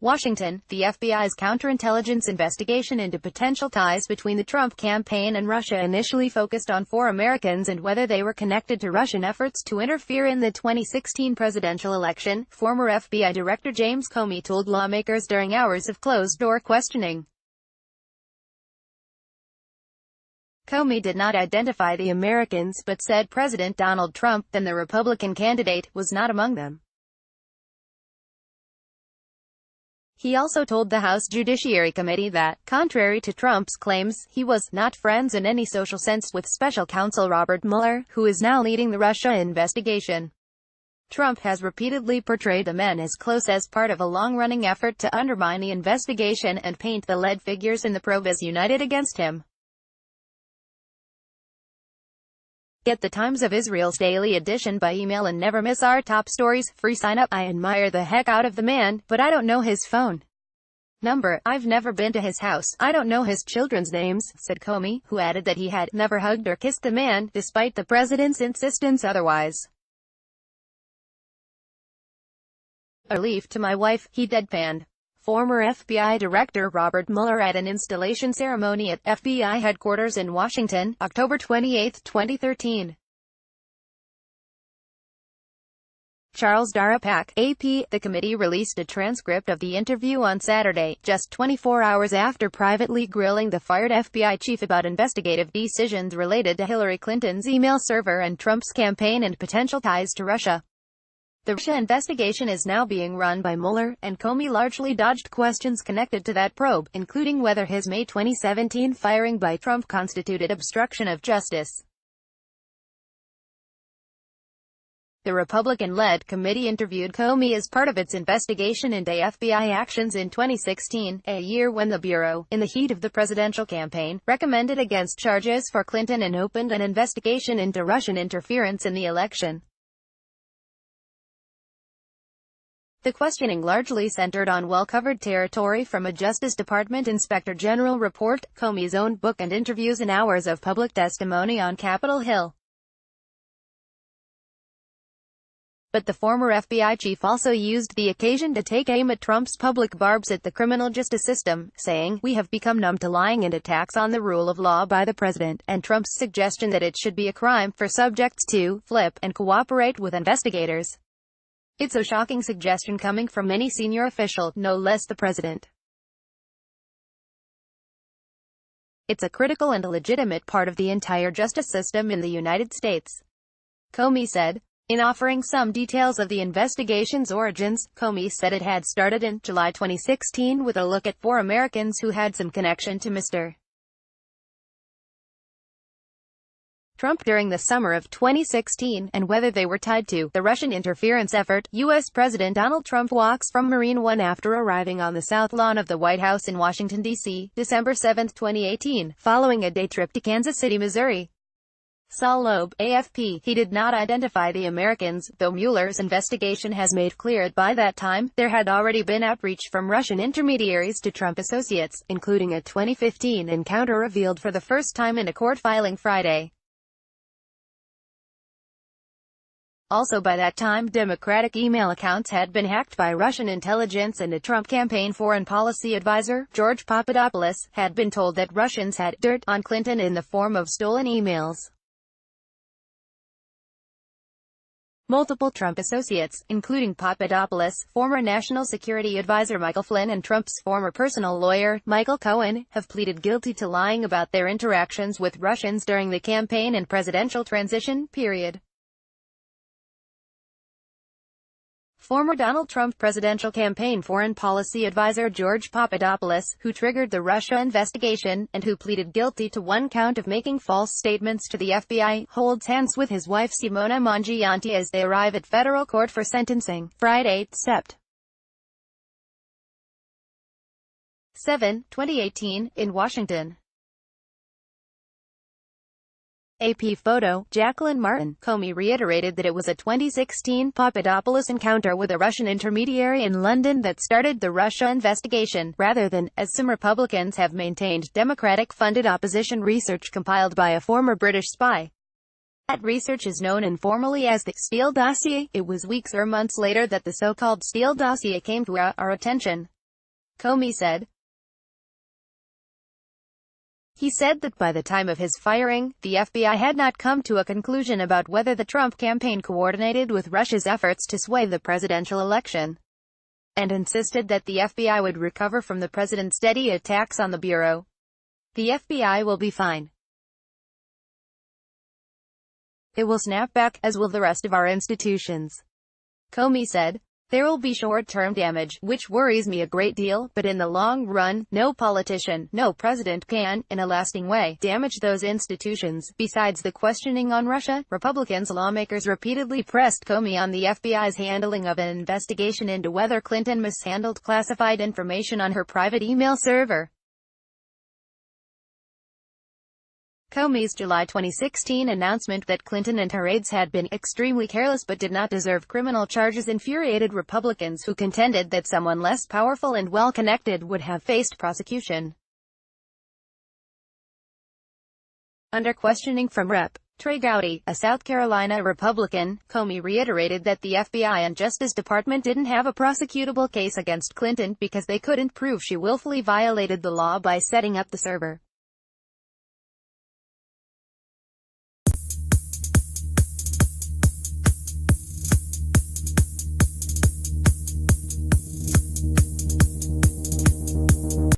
Washington, the FBI's counterintelligence investigation into potential ties between the Trump campaign and Russia initially focused on 4 Americans and whether they were connected to Russian efforts to interfere in the 2016 presidential election, former FBI Director James Comey told lawmakers during hours of closed-door questioning. Comey did not identify the Americans, but said President Donald Trump, then the Republican candidate, was not among them. He also told the House Judiciary Committee that, contrary to Trump's claims, he was not friends in any social sense with Special Counsel Robert Mueller, who is now leading the Russia investigation. Trump has repeatedly portrayed the men as close as part of a long-running effort to undermine the investigation and paint the lead figures in the probe as united against him. Get the Times of Israel's daily edition by email and never miss our top stories. Free sign up. I admire the heck out of the man, but I don't know his phone number. I've never been to his house. I don't know his children's names, said Comey, who added that he had never hugged or kissed the man, despite the president's insistence otherwise. A relief to my wife, he deadpanned. Former FBI Director Robert Mueller at an installation ceremony at FBI headquarters in Washington, October 28, 2013. Charles Darapak, AP. The committee released a transcript of the interview on Saturday, just 24 hours after privately grilling the fired FBI chief about investigative decisions related to Hillary Clinton's email server and Trump's campaign and potential ties to Russia. The Russia investigation is now being run by Mueller, and Comey largely dodged questions connected to that probe, including whether his May 2017 firing by Trump constituted obstruction of justice. The Republican-led committee interviewed Comey as part of its investigation into FBI actions in 2016, a year when the Bureau, in the heat of the presidential campaign, recommended against charges for Clinton and opened an investigation into Russian interference in the election. The questioning largely centered on well-covered territory from a Justice Department Inspector General report, Comey's own book and interviews and hours of public testimony on Capitol Hill. But the former FBI chief also used the occasion to take aim at Trump's public barbs at the criminal justice system, saying, "We have become numb to lying and attacks on the rule of law by the president, and Trump's suggestion that it should be a crime for subjects to flip and cooperate with investigators. It's a shocking suggestion coming from any senior official, no less the president. It's a critical and legitimate part of the entire justice system in the United States," Comey said. In offering some details of the investigation's origins, Comey said it had started in July 2016 with a look at 4 Americans who had some connection to Mr. Trump during the summer of 2016, and whether they were tied to the Russian interference effort. U.S. President Donald Trump walks from Marine One after arriving on the South Lawn of the White House in Washington, D.C., December 7, 2018, following a day trip to Kansas City, Missouri. Saul Loeb, AFP. He did not identify the Americans, though Mueller's investigation has made clear that by that time, there had already been outreach from Russian intermediaries to Trump associates, including a 2015 encounter revealed for the first time in a court filing Friday. Also by that time, Democratic email accounts had been hacked by Russian intelligence, and a Trump campaign foreign policy advisor, George Papadopoulos, had been told that Russians had dirt on Clinton in the form of stolen emails. Multiple Trump associates, including Papadopoulos, former National Security Advisor Michael Flynn and Trump's former personal lawyer, Michael Cohen, have pleaded guilty to lying about their interactions with Russians during the campaign and presidential transition period. Former Donald Trump presidential campaign foreign policy advisor George Papadopoulos, who triggered the Russia investigation, and who pleaded guilty to 1 count of making false statements to the FBI, holds hands with his wife Simona Mangiante as they arrive at federal court for sentencing, Friday, Sept. 7, 2018, in Washington. AP photo, Jacqueline Martin. Comey reiterated that it was a 2016 Papadopoulos encounter with a Russian intermediary in London that started the Russia investigation, rather than, as some Republicans have maintained, Democratic-funded opposition research compiled by a former British spy. That research is known informally as the Steele dossier. It was weeks or months later that the so-called Steele dossier came to our attention. Comey said. He said that by the time of his firing, the FBI had not come to a conclusion about whether the Trump campaign coordinated with Russia's efforts to sway the presidential election, and insisted that the FBI would recover from the president's steady attacks on the bureau. The FBI will be fine. It will snap back, as will the rest of our institutions. Comey said. There will be short-term damage, which worries me a great deal, but in the long run, no politician, no president can, in a lasting way, damage those institutions. Besides the questioning on Russia, Republicans lawmakers repeatedly pressed Comey on the FBI's handling of an investigation into whether Clinton mishandled classified information on her private email server. Comey's July 2016 announcement that Clinton and her aides had been extremely careless but did not deserve criminal charges infuriated Republicans who contended that someone less powerful and well-connected would have faced prosecution. Under questioning from Rep. Trey Gowdy, a South Carolina Republican, Comey reiterated that the FBI and Justice Department didn't have a prosecutable case against Clinton because they couldn't prove she willfully violated the law by setting up the server.